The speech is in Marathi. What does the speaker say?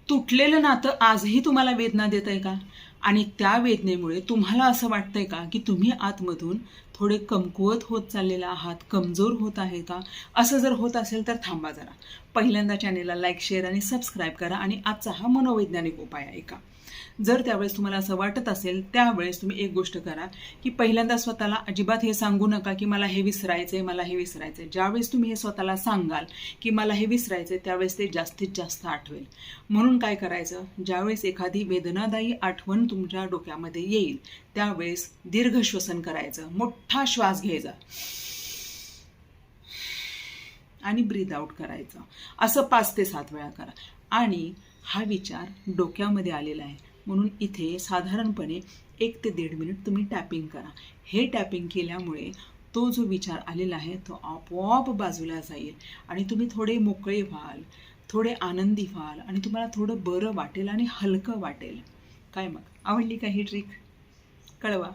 तुटलेलं नातं आजही तुम्हाला वेदना देत आहे का? आणि त्या वेदनेमुळे तुम्हाला असं वाटतंय का की तुम्ही आतमधून थोडे कमकुवत होत चाललेला आहात, कमजोर होत आहे का? असं जर होत असेल तर थांबा जरा. पहिल्यांदा चॅनेलला लाईक, शेअर आणि सबस्क्राईब करा आणि आजचा हा मनोवैज्ञानिक उपाय ऐका. जर त्यावेळेस तुम्हाला असं वाटत असेल, त्यावेळेस तुम्ही एक गोष्ट करा की पहिल्यांदा स्वतःला अजिबात हे सांगू नका की मला हे विसरायचंय, मला हे विसरायचंय. ज्यावेळेस तुम्ही हे स्वतःला सांगाल की मला हे विसरायचंय, त्यावेळेस ते जास्तीत जास्त आठवेल. म्हणून काय करायचं, ज्यावेळेस एखादी वेदनादायी आठवण तुमच्या डोक्यामध्ये येईल, त्यावेळेस दीर्घ श्वसन करायचं, मोठा श्वास घ्यायचा आणि ब्रीद आउट करायचं. असं 5 ते 7 वेळा करा. आणि हा विचार डोक्यामध्ये आलेला आहे म्हणून इथे साधारणपणे 1 ते 1.5 मिनिट तुम्ही टॅपिंग करा. हे टॅपिंग केल्यामुळे तो जो विचार आलेला आहे तो आपोआप बाजूला जाईल आणि तुम्ही थोडे मोकळे व्हाल, थोडे आनंदी व्हाल आणि तुम्हाला थोडं बरं वाटेल आणि हलकं वाटेल. काय मग, आवडली का ही ट्रिक? कळवा.